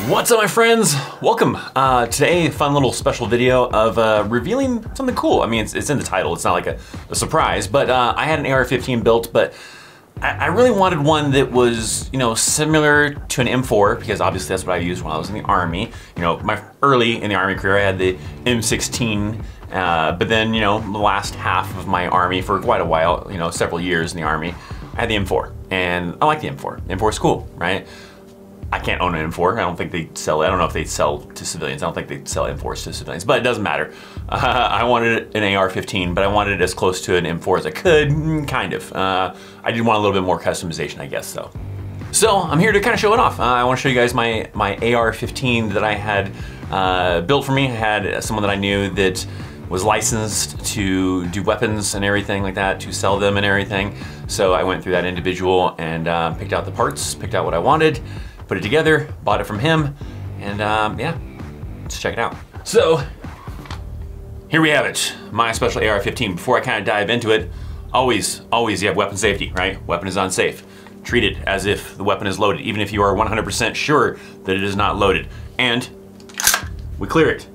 What's up, my friends? Welcome. Today, a fun little special video of revealing something cool. I mean, it's in the title. It's not like a surprise, but I had an AR-15 built, but I really wanted one that was, similar to an M4, because obviously that's what I used when I was in the Army. Early in the Army career, I had the M16, but then, the last half of my Army for quite a while, several years in the Army, I had the M4, and I like the M4. M4 is cool, right? I can't own an M4. I don't think they sell it. I don't know if they sell to civilians. I don't think they sell M4s to civilians, but it doesn't matter. I wanted an AR-15, but I wanted it as close to an M4 as I could, kind of. I did want a little bit more customization, I guess, though. So I'm here to kind of show it off. I want to show you guys my AR-15 that I had built for me. I had someone that I knew that was licensed to do weapons and everything like that, to sell them and everything. So I went through that individual and picked out the parts, picked out what I wanted, put it together, bought it from him, and yeah, let's check it out. So, here we have it, my special AR-15. Before I kind of dive into it, always you have weapon safety, right? Weapon is unsafe. Treat it as if the weapon is loaded, even if you are 100% sure that it is not loaded. And we clear it.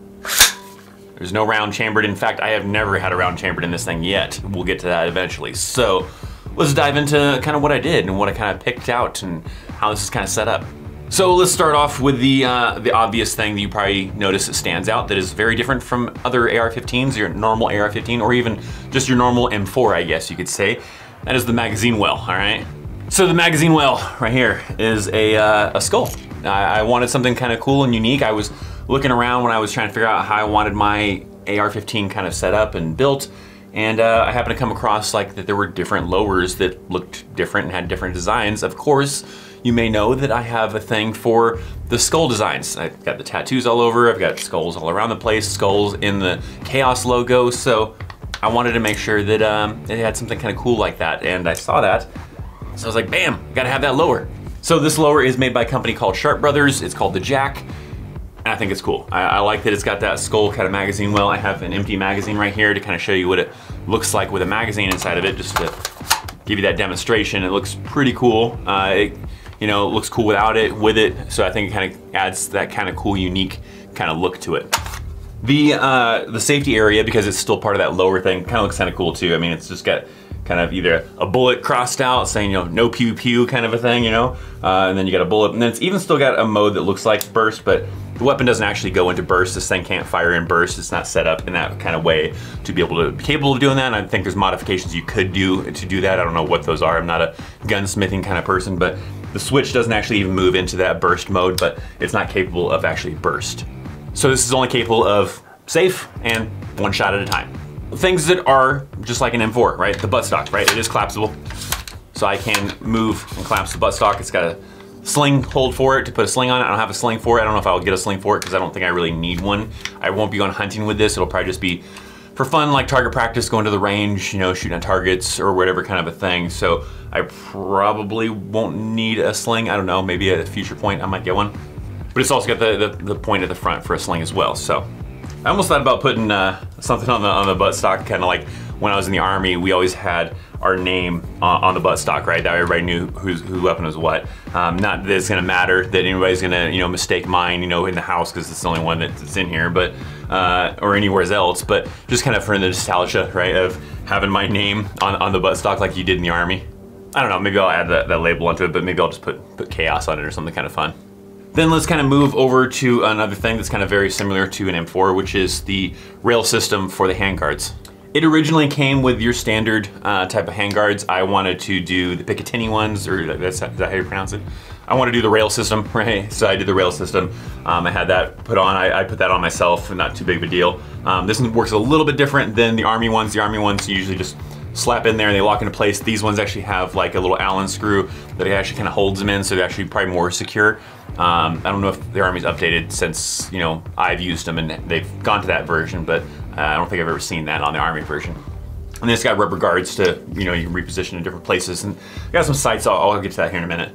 There's no round chambered. In fact, I have never had a round chambered in this thing yet. We'll get to that eventually. So, let's dive into kind of what I did and what I kind of picked out and how this is kind of set up. So let's start off with the obvious thing that you probably notice that stands out that is very different from other AR-15s, your normal AR-15, or even just your normal M4, I guess you could say. That is the magazine well, all right? So the magazine well right here is a skull. I wanted something kind of cool and unique. I was looking around when I was trying to figure out how I wanted my AR-15 kind of set up and built, and I happened to come across that there were different lowers that looked different and had different designs. Of course, you may know that I have a thing for the skull designs. I've got the tattoos all over, I've got skulls all around the place, skulls in the Chaos logo, so I wanted to make sure that it had something kind of cool like that, and I saw that, so I was like, bam, gotta have that lower. So this lower is made by a company called Sharp Brothers. It's called the Jack, and I think it's cool. I like that it's got that skull kind of magazine well. I have an empty magazine right here to kind of show you what it looks like with a magazine inside of it, just to give you that demonstration. It looks pretty cool. It looks cool without it, with it, so I think it kind of adds that kind of cool, unique kind of look to it. The safety area, because it's still part of that lower thing, kind of looks kind of cool too. I mean, it's just got kind of either a bullet crossed out saying, no pew pew kind of a thing, and then you got a bullet, and then it's even still got a mode that looks like burst, but the weapon doesn't actually go into burst. This thing can't fire in burst. It's not set up in that kind of way to be capable of doing that. And I think there's modifications you could do to do that. I don't know what those are. I'm not a gunsmithing kind of person, but the switch doesn't actually even move into that burst mode, but it's not capable of actually burst. So this is only capable of safe and one shot at a time. Things that are just like an M4, right? The buttstock, right? It is collapsible. So I can move and collapse the buttstock. It's got a sling hold for it to put a sling on it. I don't have a sling for it. I don't know if I'll get a sling for it because I don't think I really need one. I won't be going hunting with this. It'll probably just be for fun, like target practice, going to the range, shooting at targets or whatever kind of a thing. So I probably won't need a sling. I don't know, maybe at a future point I might get one. But it's also got the point at the front for a sling as well. So I almost thought about putting something on the buttstock, kind of like when I was in the Army, we always had our name on the buttstock, right? That everybody knew whose weapon was what. Not that it's gonna matter that anybody's gonna, mistake mine, in the house because it's the only one that's in here, but or anywhere else. But just kind of for the nostalgia, right, of having my name on the buttstock like you did in the Army. I don't know, maybe I'll add that label onto it, but maybe I'll just put Chaos on it or something kind of fun. Then let's kind of move over to another thing that's kind of very similar to an M4, which is the rail system for the handguards. It originally came with your standard type of handguards. I wanted to do the Picatinny ones, or is that how you pronounce it? I want to do the rail system, right? So I did the rail system. I had that put on. I put that on myself, not too big of a deal. This one works a little bit different than the Army ones. The Army ones you usually just slap in there and they lock into place. These ones actually have like a little Allen screw that actually kind of holds them in, so they're actually probably more secure. I don't know if the Army's updated since I've used them and they've gone to that version, but I don't think I've ever seen that on the Army version. And it's got rubber guards to you can reposition in different places, and I got some sights. I'll get to that here in a minute.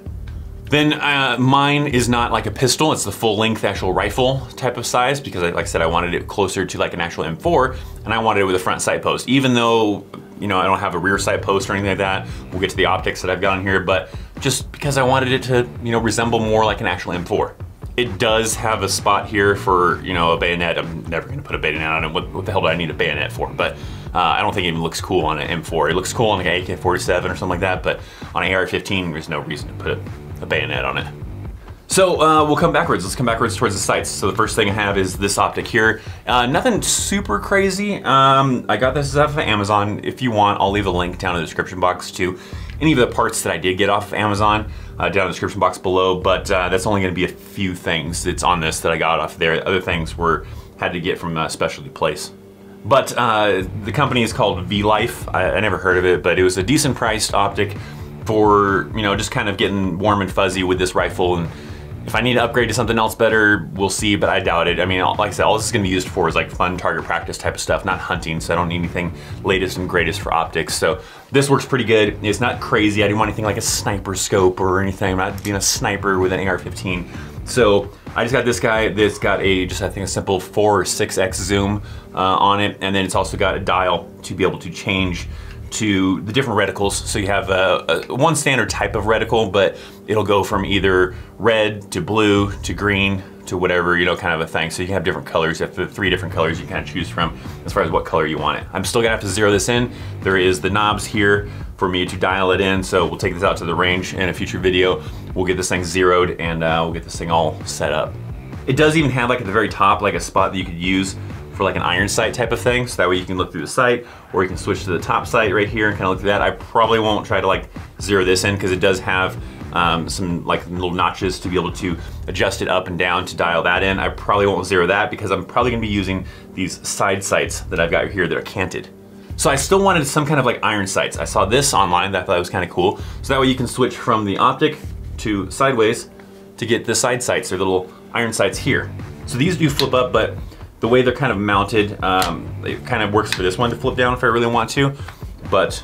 Then mine is not like a pistol, it's the full length actual rifle type of size, because like I said, I wanted it closer to like an actual M4, and I wanted it with a front sight post. Even though, I don't have a rear sight post or anything like that. We'll get to the optics that I've got on here, but just because I wanted it to, resemble more like an actual M4. It does have a spot here for, you know, a bayonet. I'm never gonna put a bayonet on it. What the hell do I need a bayonet for? But I don't think it even looks cool on an M4. It looks cool on like an AK-47 or something like that, but on an AR-15, there's no reason to put a bayonet on it. So we'll come backwards. Let's come backwards towards the sights. So the first thing I have is this optic here. Nothing super crazy. I got this off of Amazon. If you want, I'll leave a link down in the description box to any of the parts that I did get off of Amazon down in the description box below, but that's only gonna be a few things that's on this that I got off there. Other things had to get from a specialty place. But the company is called CVLIFE. I never heard of it, but it was a decent priced optic for, you know, just kind of getting warm and fuzzy with this rifle. And if I need to upgrade to something else better, we'll see, but I doubt it. I mean, like I said, all this is gonna be used for is like fun target practice type of stuff, not hunting, so I don't need anything latest and greatest for optics. So this works pretty good. It's not crazy. I didn't want anything like a sniper scope or anything. I'm not being a sniper with an AR-15. So I just got this guy that's got just I think a simple 4 or 6x zoom on it, and then it's also got a dial to be able to change to the different reticles. So you have one standard type of reticle, but it'll go from either red to blue to green to whatever, you know, kind of a thing. So you can have different colors. You have the 3 different colors you can kind of choose from as far as what color you want it. I'm still gonna have to zero this in. There is the knobs here for me to dial it in. So we'll take this out to the range in a future video. We'll get this thing zeroed and we'll get this thing all set up. It does even have like at the very top, like a spot that you could use for like an iron sight type of thing. So that way you can look through the sight, or you can switch to the top sight right here and kind of look through that. I probably won't try to like zero this in because it does have some like little notches to be able to adjust it up and down to dial that in. I probably won't zero that because I'm probably gonna be using these side sights that I've got here that are canted. So I still wanted some kind of like iron sights. I saw this online that I thought was kind of cool. So that way you can switch from the optic to sideways to get the side sights or little iron sights here. So these do flip up, but the way they're kind of mounted, it kind of works for this one to flip down if I really want to, but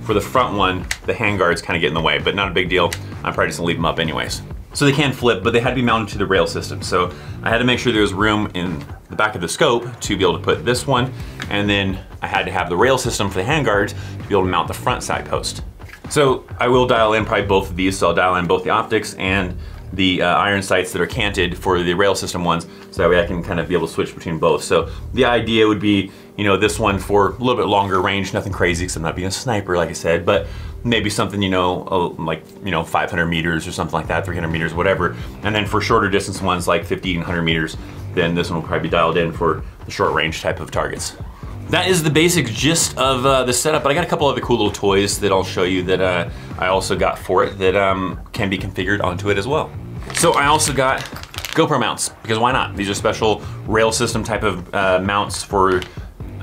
for the front one, the handguards kind of get in the way, but not a big deal. I'm probably just gonna leave them up anyways. So they can flip, but they had to be mounted to the rail system. So I had to make sure there was room in the back of the scope to be able to put this one, and then I had to have the rail system for the handguards to be able to mount the front side post. So I will dial in probably both of these, so I'll dial in both the optics and the iron sights that are canted for the rail system ones, so that way I can kind of be able to switch between both. So the idea would be, you know, this one for a little bit longer range, nothing crazy because I'm not being a sniper like I said, but maybe something, you know, like, you know, 500 meters or something like that, 300 meters, whatever. And then for shorter distance ones like 1,500 meters, then this one will probably be dialed in for the short range type of targets. That is the basic gist of the setup, but I got a couple other cool little toys that I'll show you that I also got for it that can be configured onto it as well. So I also got GoPro mounts, because why not? These are special rail system type of mounts for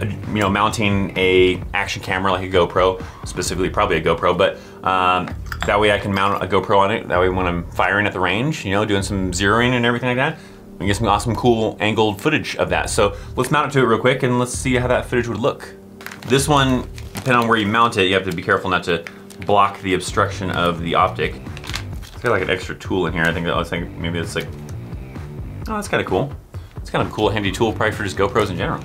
you know, mounting a action camera like a GoPro, specifically probably a GoPro, but that way I can mount a GoPro on it. That way when I'm firing at the range, you know, doing some zeroing and everything like that, and get some awesome, cool angled footage of that. So let's mount it to it real quick and let's see how that footage would look. This one, depending on where you mount it, you have to be careful not to block the obstruction of the optic. It's got like an extra tool in here. I think maybe it's like, oh, that's kind of cool. It's kind of a cool, handy tool probably for just GoPros in general.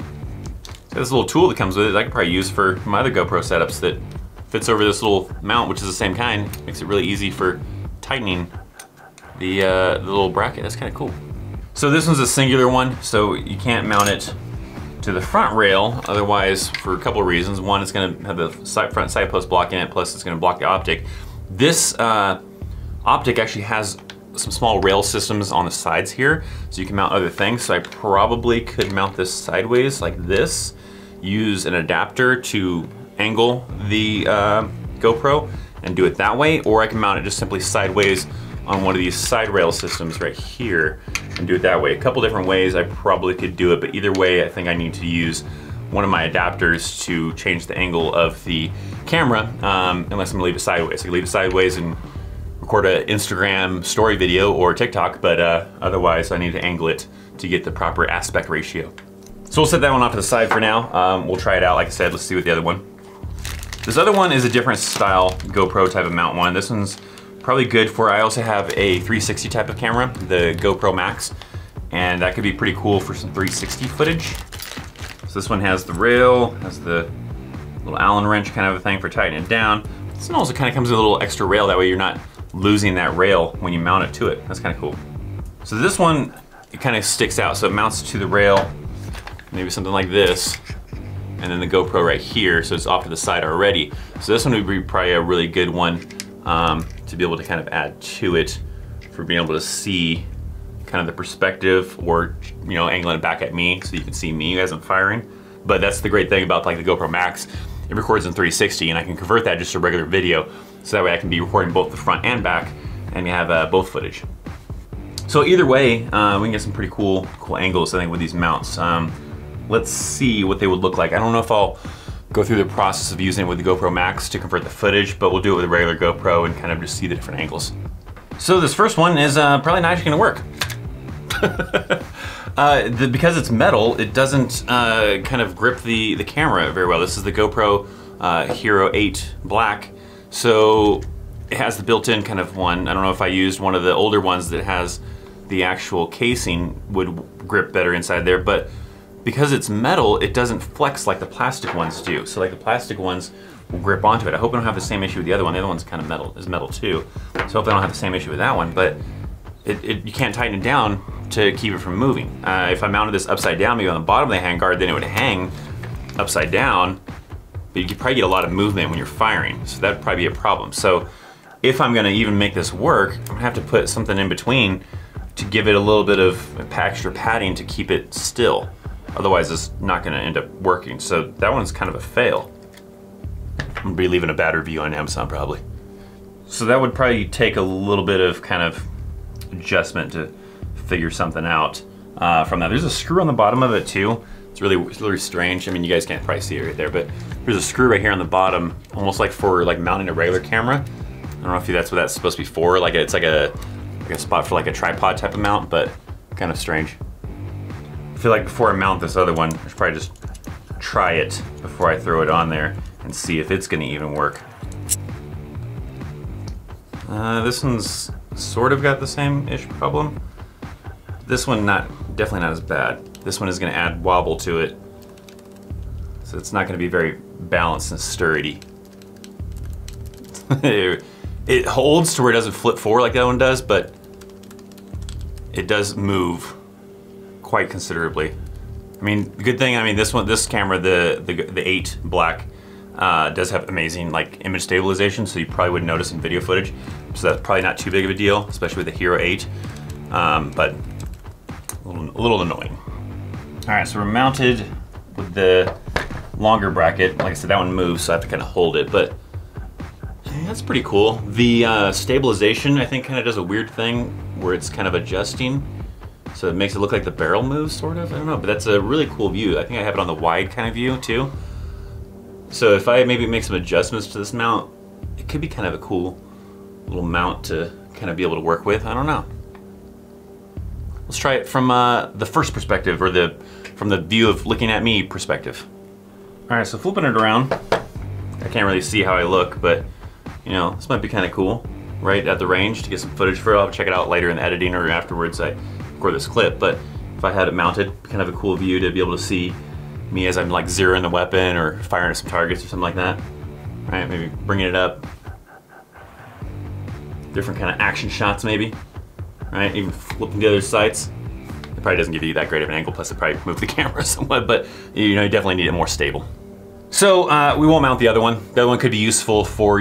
It's got this little tool that comes with it that I could probably use for my other GoPro setups that fits over this little mount, which is the same kind. Makes it really easy for tightening the little bracket. That's kind of cool. So this one's a singular one, so you can't mount it to the front rail, otherwise for a couple of reasons. One, it's gonna have the front side post blocking it, plus it's gonna block the optic. This optic actually has some small rail systems on the sides here, so you can mount other things. So I probably could mount this sideways like this, use an adapter to angle the GoPro and do it that way, or I can mount it just simply sideways on one of these side rail systems right here and do it that way. A couple different ways I probably could do it, but either way I think I need to use one of my adapters to change the angle of the camera, unless I'm gonna leave it sideways. I can leave it sideways and record an Instagram story video or TikTok, but otherwise I need to angle it to get the proper aspect ratio. So we'll set that one off to the side for now. We'll try it out, like I said. Let's see what the other one. This other one is a different style GoPro type of mount one. This one's probably good for, I also have a 360 type of camera, the GoPro Max, and that could be pretty cool for some 360 footage. So this one has the rail, has the little Allen wrench kind of a thing for tightening it down. This one also kind of comes with a little extra rail, that way you're not losing that rail when you mount it to it. That's kind of cool. So this one, it kind of sticks out. So it mounts to the rail, maybe something like this, and then the GoPro right here, so it's off to the side already. So this one would be probably a really good one to be able to kind of add to it for being able to see kind of the perspective, or angling it back at me so you can see me as I'm firing. But that's the great thing about like the GoPro Max. It records in 360, and I can convert that just to regular video, so that way I can be recording both the front and back and have both footage. So either way, we can get some pretty cool angles, I think, with these mounts. Let's see what they would look like. I don't know if I'll go through the process of using it with the GoPro Max to convert the footage, but we'll do it with a regular GoPro and kind of just see the different angles. So this first one is probably not actually gonna work. Because it's metal, it doesn't kind of grip the camera very well. This is the GoPro Hero 8 Black, so it has the built-in kind of one. I don't know if I used one of the older ones that has the actual casing would grip better inside there, but because it's metal, it doesn't flex like the plastic ones do. So like the plastic ones will grip onto it. I hope I don't have the same issue with the other one. The other one's kind of metal, is metal too. So hopefully I don't have the same issue with that one, but you can't tighten it down to keep it from moving. If I mounted this upside down, maybe on the bottom of the handguard, then it would hang upside down, but you could probably get a lot of movement when you're firing, so that'd probably be a problem. So if I'm gonna even make this work, I'm gonna have to put something in between to give it a little bit of extra padding to keep it still. Otherwise it's not gonna end up working. So that one's kind of a fail. I'm gonna be leaving a bad review on Amazon probably. So that would probably take a little bit of kind of adjustment to figure something out from that. There's a screw on the bottom of it too. It's really strange. I mean, you guys can't probably see it right there, but there's a screw right here on the bottom, almost like for like mounting a regular camera. I don't know if that's what that's supposed to be for. Like it's like a spot for like a tripod type of mount, but kind of strange. I feel like before I mount this other one, I should probably just try it before I throw it on there and see if it's gonna even work. This one's sort of got the same-ish problem. This one definitely not as bad. This one is gonna add wobble to it, so it's not gonna be very balanced and sturdy. It holds to where it doesn't flip forward like that one does, but it does move quite considerably. I mean, the good thing, I mean, this camera, the 8 Black, does have amazing like image stabilization, so you probably wouldn't notice in video footage. So that's probably not too big of a deal, especially with the Hero 8, but a little annoying. All right, so we're mounted with the longer bracket. Like I said, that one moves, so I have to kind of hold it, but yeah, that's pretty cool. The stabilization, I think, kind of does a weird thing where it's kind of adjusting, so it makes it look like the barrel moves, sort of. I don't know, but that's a really cool view. I think I have it on the wide kind of view too. So if I maybe make some adjustments to this mount, it could be kind of a cool little mount to kind of be able to work with. I don't know. Let's try it from the first perspective, or from the view of looking at me perspective. All right, so flipping it around, I can't really see how I look, but this might be kind of cool, right at the range to get some footage for it. I'll check it out later in the editing or afterwards I record this clip, but if I had it mounted, kind of a cool view to be able to see me as I'm like zeroing the weapon or firing at some targets or something like that. All right, maybe bringing it up. Different kind of action shots maybe. All right, even flipping the other sights. It probably doesn't give you that great of an angle, plus it probably moved the camera somewhat, but you definitely need it more stable. So we won't mount the other one. The other one could be useful for,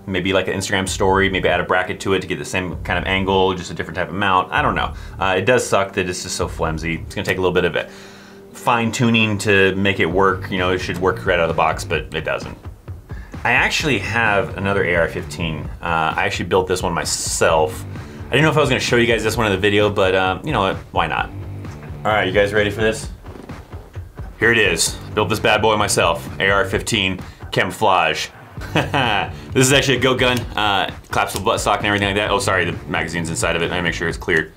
maybe like an Instagram story, maybe add a bracket to it to get the same kind of angle, just a different type of mount. I don't know. It does suck that it's just so flimsy. It's gonna take a little bit of it fine tuning to make it work. It should work right out of the box, but it doesn't. I actually have another AR-15. I actually built this one myself. I didn't know if I was gonna show you guys this one in the video, but you know what, why not? All right, you guys ready for this? Here it is. Built this bad boy myself. AR-15 camouflage. This is actually a goat gun. Collapsible buttstock and everything like that. Oh, sorry, the magazine's inside of it. I make sure it's cleared.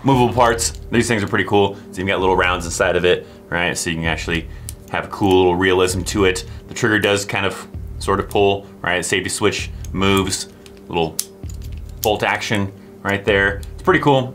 Movable parts. These things are pretty cool. So you've got little rounds inside of it, right? So you can actually have a cool little realism to it. The trigger does kind of sort of pull, right? Safety switch moves, little bolt action right there. It's pretty cool.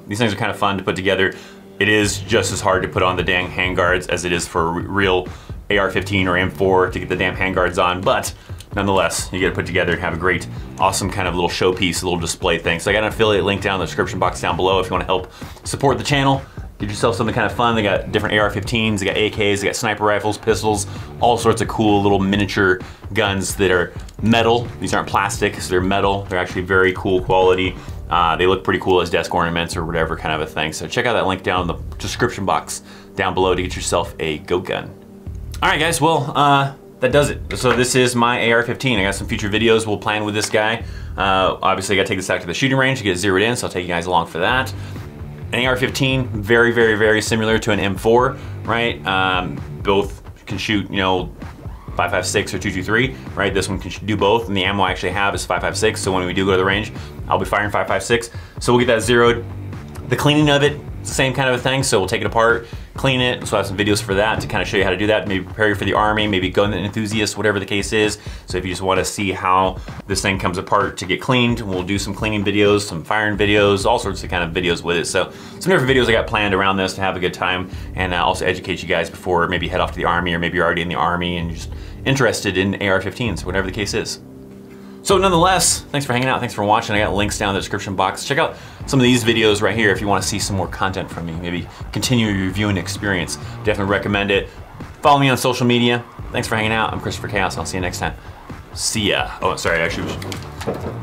These things are kind of fun to put together. It is just as hard to put on the dang handguards as it is for real AR-15 or M4 to get the damn handguards on, but nonetheless, you get it put together and have a great, awesome kind of little showpiece, a little display thing. So I got an affiliate link down in the description box down below if you want to help support the channel. Get yourself something kind of fun. They got different AR-15s, they got AKs, they got sniper rifles, pistols, all sorts of cool little miniature guns that are metal. These aren't plastic, so they're metal. They're actually very cool quality. They look pretty cool as desk ornaments or whatever kind of a thing. So check out that link down in the description box down below to get yourself a goat gun. All right, guys, well, that does it. So this is my AR-15. I got some future videos we'll plan with this guy. Obviously, I gotta take this out to the shooting range to get it zeroed in, so I'll take you guys along for that. An AR-15, very, very, very similar to an M4, right? Both can shoot, you know, 5.56 or 223, right? This one can do both, and the ammo I actually have is 5.56, so when we do go to the range, I'll be firing 5.56. So we'll get that zeroed. The cleaning of it, same kind of a thing, so we'll take it apart, clean it, so I have some videos for that to kind of show you how to do that, maybe prepare you for the Army, maybe gun enthusiast, whatever the case is. So if you just want to see how this thing comes apart to get cleaned, we'll do some cleaning videos, some firing videos, all sorts of kind of videos with it. So some different videos I got planned around this to have a good time and also educate you guys before maybe head off to the Army, or maybe you're already in the Army and you're just interested in AR-15s, whatever the case is. So nonetheless, thanks for hanging out, thanks for watching. I got links down in the description box. Check out some of these videos right here if you want to see some more content from me, maybe continue your reviewing experience. Definitely recommend it. Follow me on social media. Thanks for hanging out. I'm Christopher Chaos, and I'll see you next time. See ya. Oh, sorry, actually,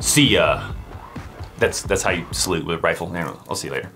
see ya. That's how you salute with a rifle. Anyway, I'll see you later.